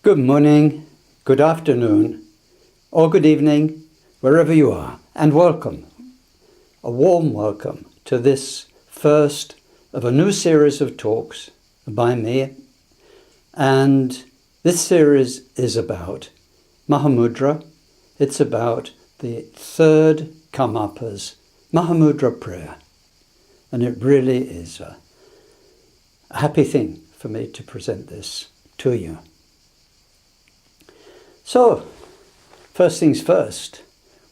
Good morning, good afternoon, or good evening, wherever you are, and welcome. A warm welcome to this first of a new series of talks by me. And this series is about Mahamudra. It's about the third Karmapa's Mahamudra prayer. And it really is a happy thing for me to present this to you. So, first things first,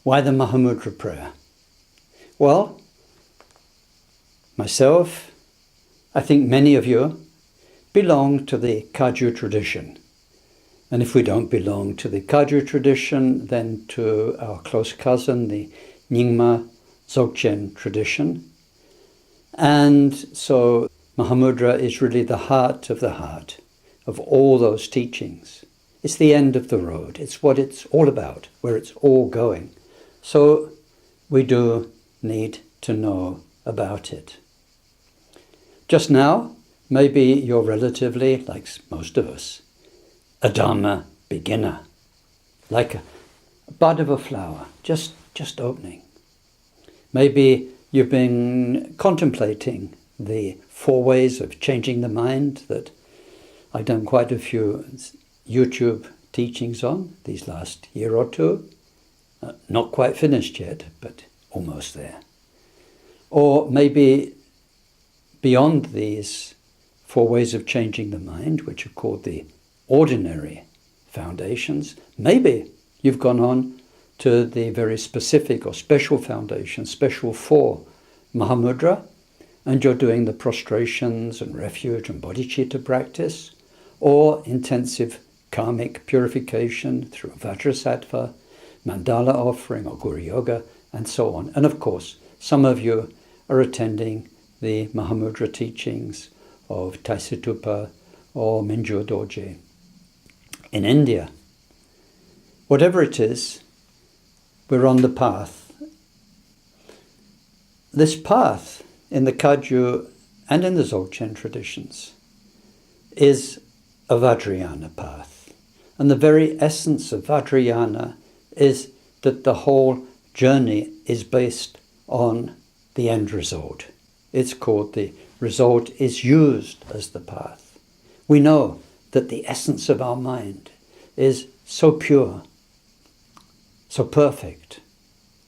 why the Mahamudra prayer? Well, myself, I think many of you belong to the Kagyu tradition. And if we don't belong to the Kagyu tradition, then to our close cousin, the Nyingma Dzogchen tradition. And so Mahamudra is really the heart of all those teachings. It's the end of the road. It's what it's all about, where it's all going. So we do need to know about it. Just now, maybe you're relatively, like most of us, a Dharma beginner, like a bud of a flower, just opening. Maybe you've been contemplating the 4 ways of changing the mind that I've done quite a few YouTube teachings on these last year or two. Not quite finished yet, but almost there. Or maybe beyond these 4 ways of changing the mind, which are called the ordinary foundations, maybe you've gone on to the very specific or special foundations, special for Mahamudra, and you're doing the prostrations and refuge and bodhicitta practice, or intensive karmic purification through Vajrasattva, mandala offering or Guru Yoga, and so on. And of course, some of you are attending the Mahamudra teachings of Taisitupa or Mingyur Dorje in India. Whatever it is, we're on the path. This path in the Kagyu and in the Dzogchen traditions is a Vajrayana path. And the very essence of Vajrayana is that the whole journey is based on the end result. It's called the result is used as the path. We know that the essence of our mind is so pure, so perfect,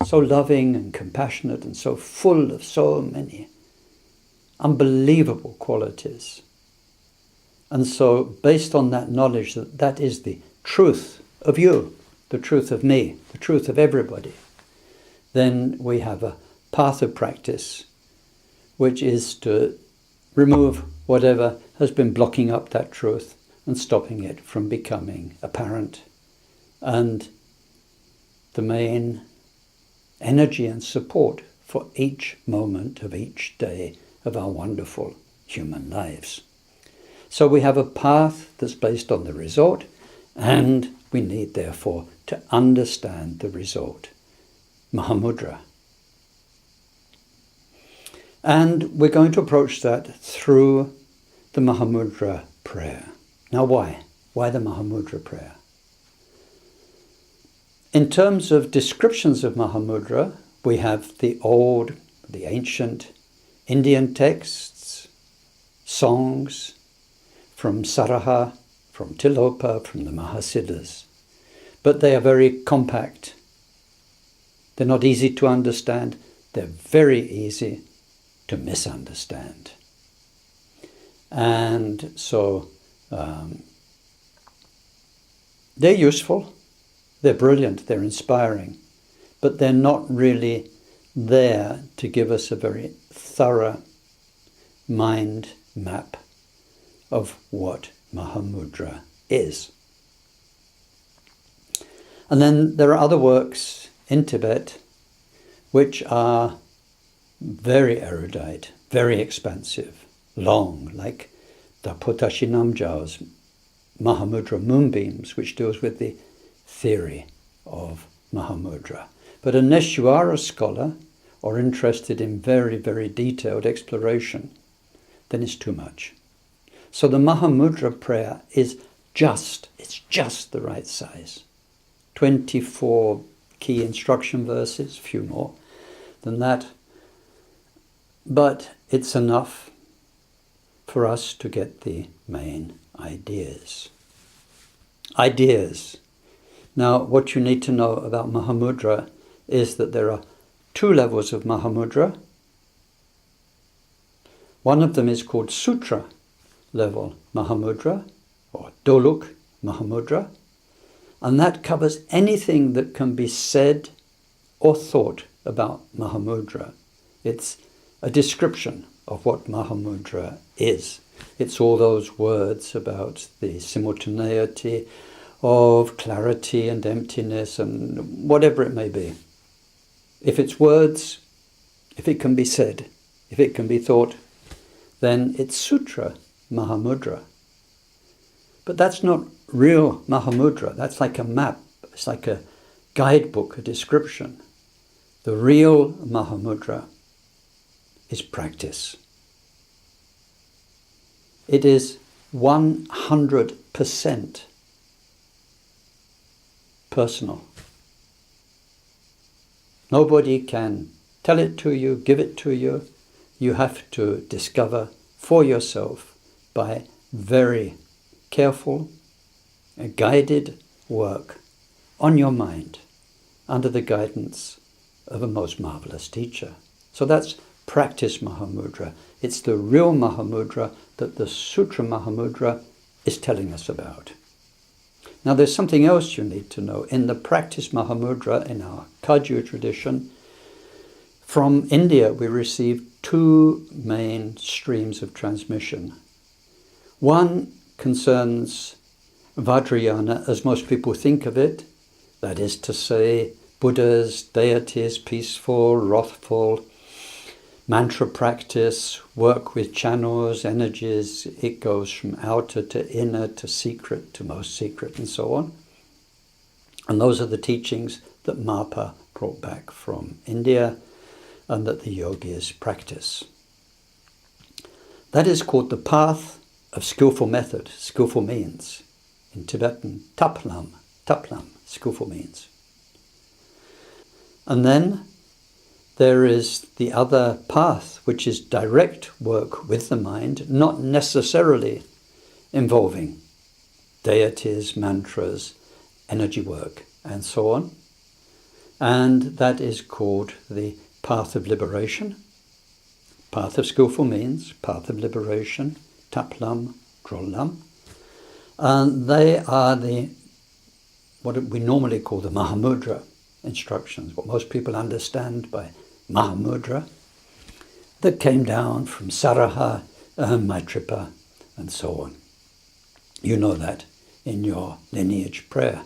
so loving and compassionate, and so full of so many unbelievable qualities. And so, based on that knowledge that that is the truth of you, the truth of me, the truth of everybody, then we have a path of practice, which is to remove whatever has been blocking up that truth and stopping it from becoming apparent. And the main energy and support for each moment of each day of our wonderful human lives. So we have a path that's based on the result, and we need, therefore, to understand the result, Mahamudra. And we're going to approach that through the Mahamudra prayer. Now why? Why the Mahamudra prayer? In terms of descriptions of Mahamudra, we have the ancient Indian texts, songs, from Saraha, from Tilopa, from the Mahasiddhas. But they are very compact. They're not easy to understand. They're very easy to misunderstand. And so they're useful, they're brilliant, they're inspiring, but they're not really there to give us a very thorough mind map of what Mahamudra is. And then there are other works in Tibet which are very erudite, very expansive, long, like the Potashi Namjao's Mahamudra Moonbeams, which deals with the theory of Mahamudra. But unless you are a scholar or interested in very, very detailed exploration, then it's too much. So the Mahamudra prayer is it's just the right size. 24 key instruction verses, a few more than that. But it's enough for us to get the main ideas. Ideas. Now, what you need to know about Mahamudra is that there are 2 levels of Mahamudra. One of them is called Sutra level Mahamudra, or Doluk Mahamudra, and that covers anything that can be said or thought about Mahamudra. It's a description of what Mahamudra is. It's all those words about the simultaneity of clarity and emptiness and whatever it may be. If it's words, if it can be said, if it can be thought, then it's Sutra Mahamudra. But that's not real Mahamudra. That's like a map. It's like a guidebook, a description. The real Mahamudra is practice. It is 100% personal. Nobody can tell it to you, give it to you. You have to discover for yourself by very careful, guided work on your mind under the guidance of a most marvelous teacher. So that's practice Mahamudra. It's the real Mahamudra that the Sutra Mahamudra is telling us about. Now there's something else you need to know. In the practice Mahamudra, in our Kagyu tradition, from India we received 2 main streams of transmission. One concerns Vajrayana as most people think of it, that is to say, Buddhas, deities, peaceful, wrathful, mantra practice, work with channels, energies. It goes from outer to inner to secret to most secret and so on. And those are the teachings that Mapa brought back from India and that the yogis practice. That is called the path of skillful method, skillful means. In Tibetan, tap-lam, skillful means. And then there is the other path, which is direct work with the mind, not necessarily involving deities, mantras, energy work, and so on. And that is called the path of liberation, path of skillful means, path of liberation, tap-lam, drol-lam. And they are what we normally call the Mahamudra instructions, what most people understand by Mahamudra, that came down from Saraha, Maitripa, and so on. You know that in your lineage prayer.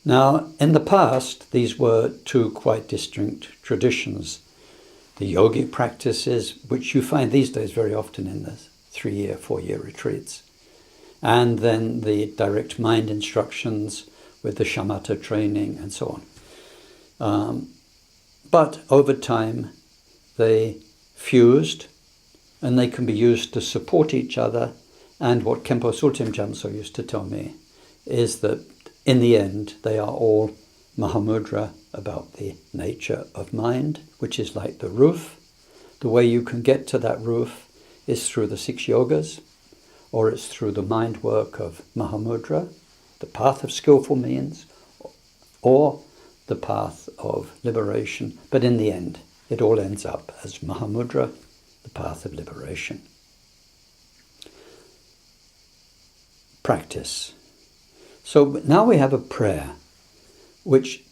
Now, in the past, these were 2 quite distinct traditions. The yogic practices, which you find these days very often in the 3-year, 4-year retreats, and then the direct mind instructions with the shamatha training and so on. But over time, they fused, and they can be used to support each other. And what Khenpo Sultim Jamso used to tell me is that in the end, they are all Mahamudra about the nature of mind, which is like the roof. The way you can get to that roof is through the 6 yogas, or it's through the mind work of Mahamudra, the path of skillful means, or the path of liberation. But in the end, it all ends up as Mahamudra, the path of liberation. Practice. So now we have a prayer which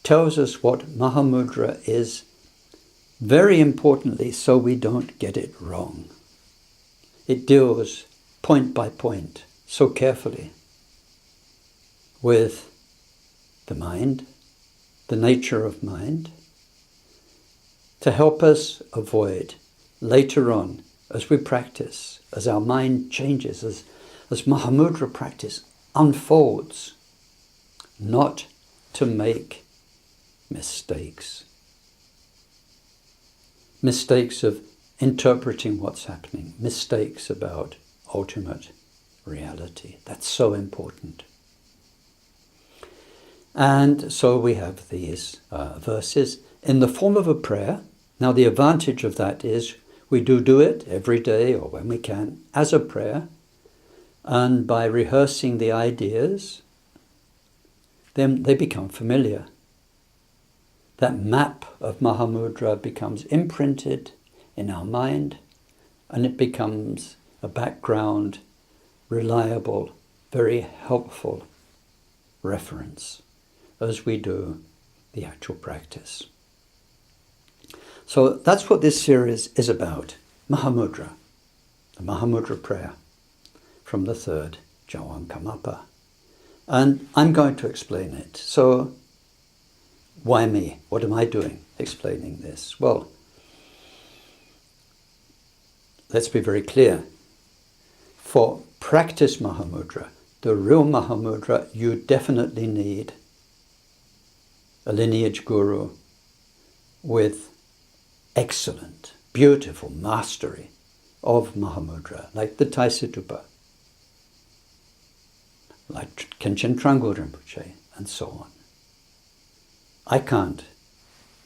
tells us what Mahamudra is, very importantly, so we don't get it wrong. It deals point by point, so carefully, with the mind, the nature of mind, to help us avoid later on, as we practice, as our mind changes, as Mahamudra practice unfolds, not to make mistakes. Mistakes of interpreting what's happening, mistakes about ultimate reality. That's so important. And so we have these verses in the form of a prayer. Now the advantage of that is we do it every day or when we can as a prayer. And by rehearsing the ideas, then they become familiar. That map of Mahamudra becomes imprinted in our mind, and it becomes a background, reliable, very helpful reference as we do the actual practice. So that's what this series is about. Mahamudra, the Mahamudra prayer from the third Jawan Karmapa. And I'm going to explain it. So why me? What am I doing explaining this? Well, let's be very clear. For practice Mahamudra, the real Mahamudra, you definitely need a lineage guru with excellent, beautiful mastery of Mahamudra, like the Taisitupa, like Khenchen Trangul Rinpoche, and so on. I can't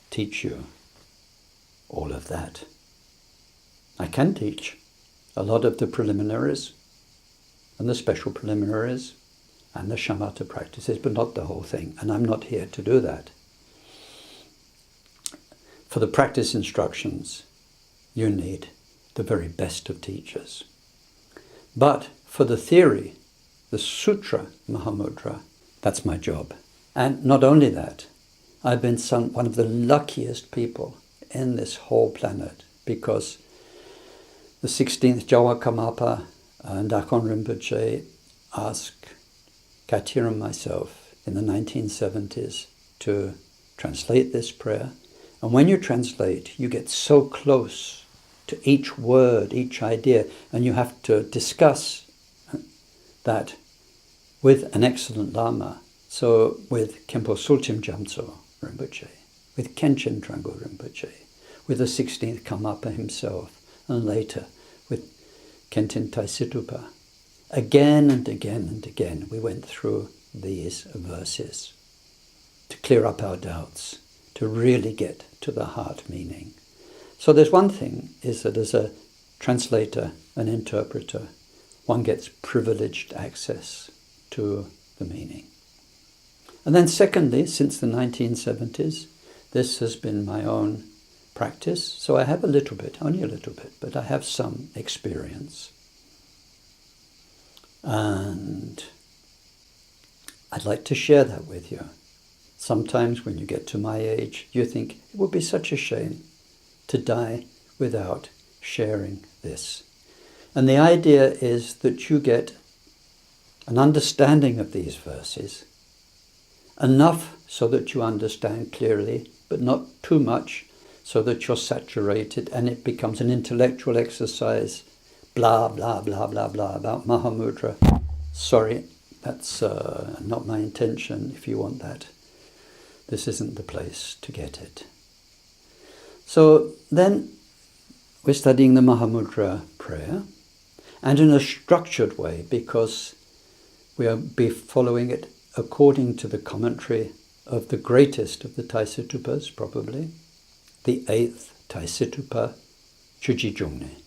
teach you all of that. I can teach a lot of the preliminaries and the special preliminaries and the shamatha practices, but not the whole thing, and I'm not here to do that. For the practice instructions, you need the very best of teachers. But for the theory, the Sutra Mahamudra, that's my job. And not only that, I've been one of the luckiest people in this whole planet, because the 16th Jawa Karmapa and Dakon Rinpoche asked Katir and myself in the 1970s to translate this prayer. And when you translate, you get so close to each word, each idea, and you have to discuss that with an excellent Lama. So with Khenpo Sultim Jamtso Rinpoche, with Khenchen Trangul Rinpoche, with the 16th Karmapa himself, and later with Khentin Taisitupa. Again and again and again, we went through these verses to clear up our doubts, to really get to the heart meaning. So there's one thing, is that as a translator, an interpreter, one gets privileged access to the meaning. And then secondly, since the 1970s, this has been my own practice. So I have a little bit, only a little bit, but I have some experience. And I'd like to share that with you. Sometimes when you get to my age, you think it would be such a shame to die without sharing this. And the idea is that you get an understanding of these verses, enough so that you understand clearly, but not too much so that you're saturated and it becomes an intellectual exercise, blah, blah, blah, blah, blah, about Mahamudra. Sorry, that's not my intention. If you want that, this isn't the place to get it. So then we're studying the Mahamudra prayer, and in a structured way, because we'll be following it according to the commentary of the greatest of the Taisitupas, probably, the 8th Taisitupa, Chuji Jungni.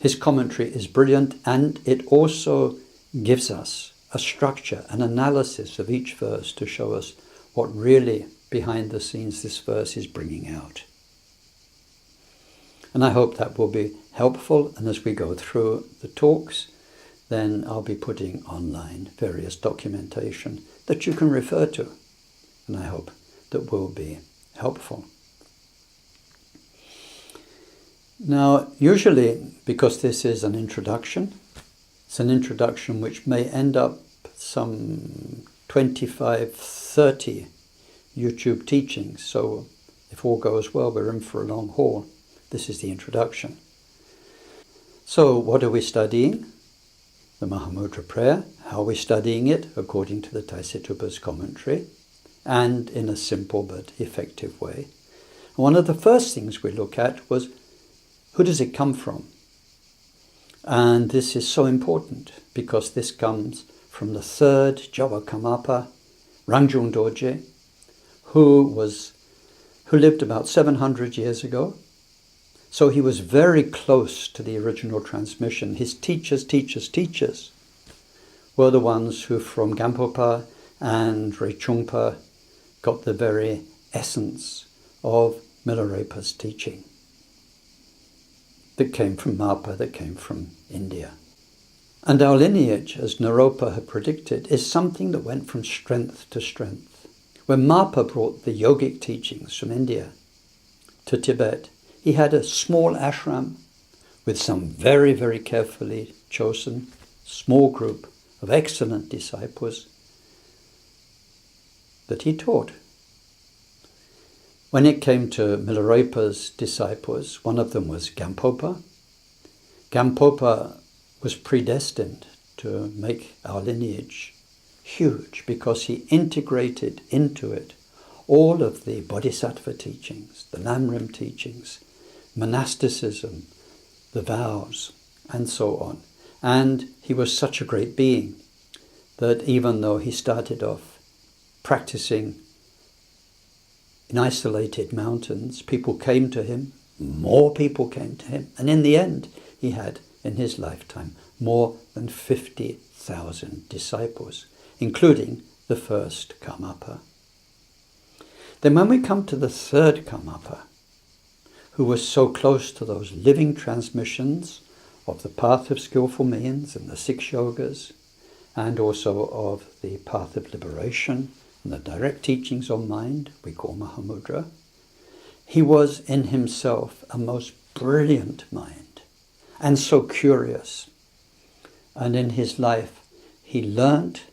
His commentary is brilliant, and it also gives us a structure, an analysis of each verse to show us what really behind the scenes this verse is bringing out. And I hope that will be helpful, and as we go through the talks, then I'll be putting online various documentation that you can refer to, and I hope that will be helpful. Now, usually, because this is an introduction, it's an introduction which may end up some 25, 30 YouTube teachings, so if all goes well, we're in for a long haul. This is the introduction. So, what are we studying? The Mahamudra prayer. How are we studying it? According to the Taisitupa's commentary, and in a simple but effective way. One of the first things we look at was, who does it come from? And this is so important because this comes from the third Java Karmapa, Rangjung Dorje, who lived about 700 years ago. So he was very close to the original transmission. His teachers were the ones who from Gampopa and Rechungpa got the very essence of Milarepa's teaching that came from Mapa, that came from India. And our lineage, as Naropa had predicted, is something that went from strength to strength. When Mapa brought the yogic teachings from India to Tibet, he had a small ashram with some very, very carefully chosen small group of excellent disciples that he taught. When it came to Milarepa's disciples, one of them was Gampopa. Gampopa was predestined to make our lineage huge because he integrated into it all of the Bodhisattva teachings, the Lamrim teachings, monasticism, the vows, and so on. And he was such a great being that even though he started off practicing in isolated mountains, people came to him, more people came to him, and in the end he had, in his lifetime, more than 50,000 disciples, including the first Karmapa. Then when we come to the third Karmapa, who was so close to those living transmissions of the Path of Skillful Means and the 6 Yogas, and also of the Path of Liberation and the direct teachings on mind, we call Mahamudra, he was in himself a most brilliant mind and so curious. And in his life he learnt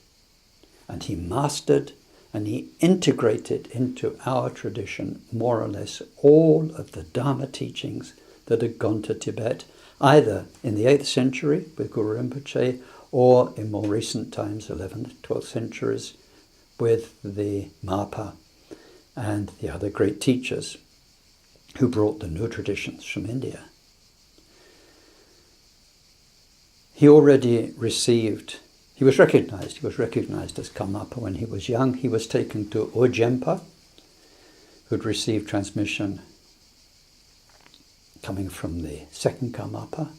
and he mastered and he integrated into our tradition more or less all of the Dharma teachings that had gone to Tibet, either in the 8th century with Guru Rinpoche or in more recent times, 11th, 12th centuries, with the Mapa and the other great teachers who brought the new traditions from India. He already received, he was recognized as Karmapa when he was young. He was taken to Ujempa, who'd received transmission coming from the second Karmapa,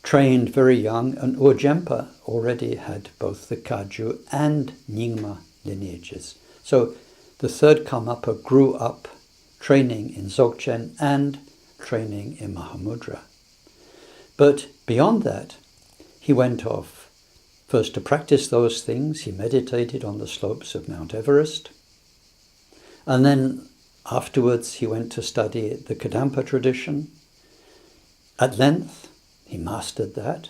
trained very young, and Ujempa already had both the Kaju and Nyingma lineages. So the third Karmapa grew up training in Dzogchen and training in Mahamudra. But beyond that, he went off first to practice those things. He meditated on the slopes of Mount Everest. And then afterwards he went to study the Kadampa tradition. At length, he mastered that.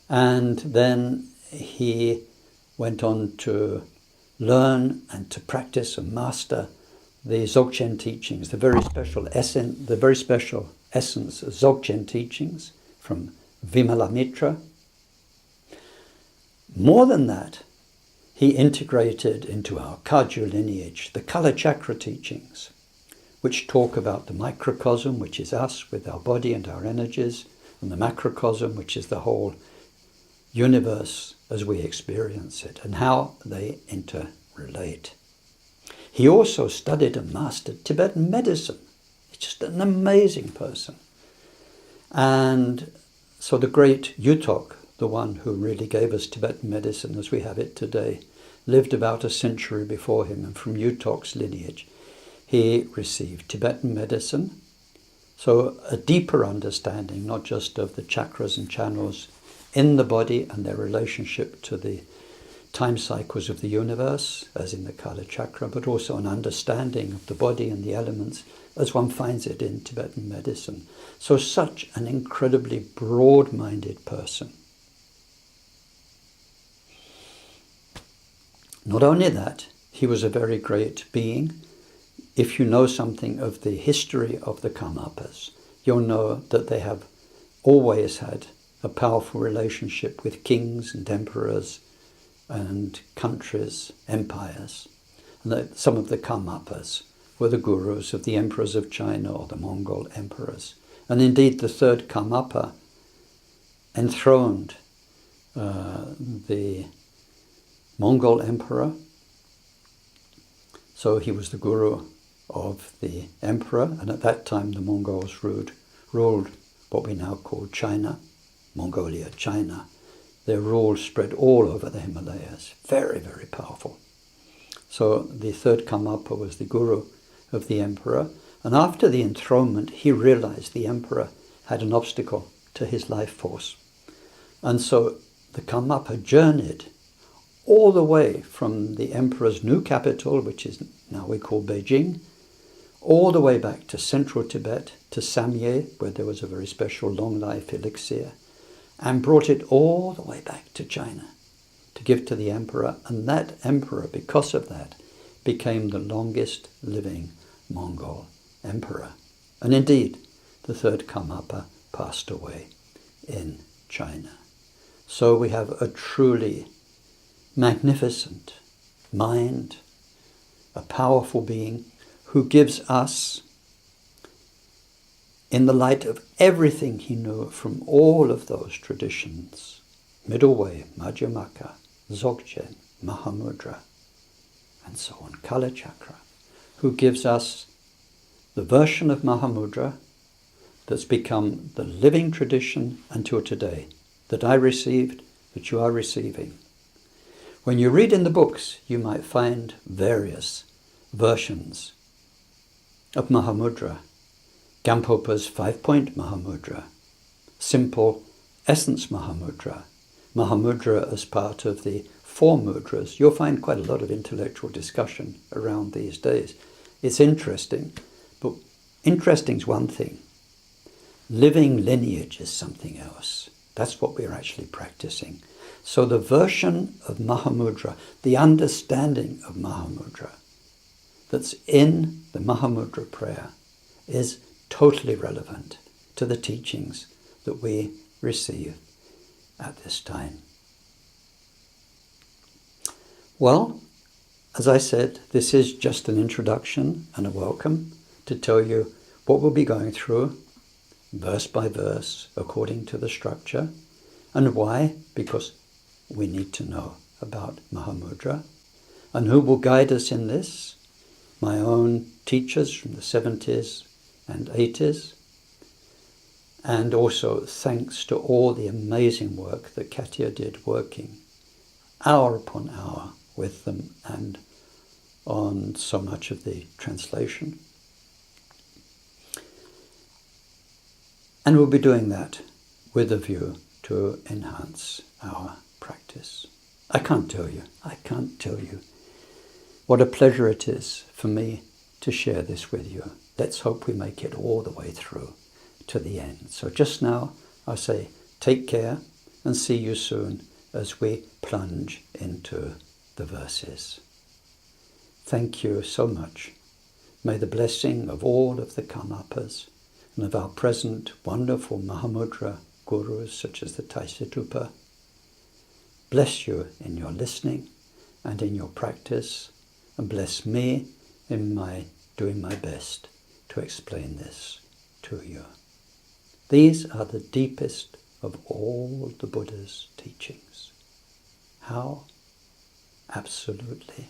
And then he went on to learn and to practice and master the Dzogchen teachings, the very special essence of Dzogchen teachings from Vimalamitra. More than that, he integrated into our Kaju lineage the Kala Chakra teachings, which talk about the microcosm, which is us with our body and our energies, and the macrocosm, which is the whole universe as we experience it, and how they interrelate. He also studied and mastered Tibetan medicine. He's just an amazing person. And so the great Yutok, the one who really gave us Tibetan medicine as we have it today, lived about a century before him, and from Yutok's lineage he received Tibetan medicine. So a deeper understanding, not just of the chakras and channels in the body and their relationship to the time cycles of the universe, as in the Kala Chakra, but also an understanding of the body and the elements as one finds it in Tibetan medicine. So such an incredibly broad-minded person. Not only that, he was a very great being. If you know something of the history of the Karmapas, you'll know that they have always had a powerful relationship with kings and emperors and countries, empires. And that some of the Karmapas were the gurus of the emperors of China or the Mongol emperors. And indeed the third Karmapa enthroned the Mongol emperor. So he was the guru of the emperor, and at that time the Mongols ruled what we now call China, Mongolia, China. Their rule spread all over the Himalayas, very, very powerful. So the third Karmapa was the guru of the emperor, and after the enthronement he realized the emperor had an obstacle to his life force. And so the Karmapa journeyed all the way from the emperor's new capital, which is now we call Beijing, all the way back to central Tibet, to Samye, where there was a very special long life elixir, and brought it all the way back to China to give to the emperor. And that emperor, because of that, became the longest living Mongol emperor. And indeed, the third Karmapa passed away in China. So we have a truly magnificent mind, a powerful being who gives us, in the light of everything he knew from all of those traditions, Middle Way, Madhyamaka, Dzogchen, Mahamudra, and so on, Kala Chakra, who gives us the version of Mahamudra that's become the living tradition until today, that I received, that you are receiving. When you read in the books, you might find various versions of Mahamudra. Gampopa's 5-point Mahamudra, simple essence Mahamudra, Mahamudra as part of the 4 mudras. You'll find quite a lot of intellectual discussion around these days. It's interesting, but interesting's one thing. Living lineage is something else. That's what we're actually practicing. So the version of Mahamudra, the understanding of Mahamudra that's in the Mahamudra prayer is totally relevant to the teachings that we receive at this time. Well, as I said, this is just an introduction and a welcome to tell you what we'll be going through, verse by verse, according to the structure. And why? Because we need to know about Mahamudra. And who will guide us in this? My own teachers from the 70s and 80s. And also thanks to all the amazing work that Katya did, working hour upon hour with them and on so much of the translation. And we'll be doing that with a view to enhance our practice. I can't tell you what a pleasure it is for me to share this with you. Let's hope we make it all the way through to the end. So just now I say take care and see you soon as we plunge into the verses. Thank you so much. May the blessing of all of the Karmapas and of our present wonderful Mahamudra gurus such as the Taisitupa bless you in your listening and in your practice, and bless me in my doing my best to explain this to you. These are the deepest of all the Buddha's teachings. How? Absolutely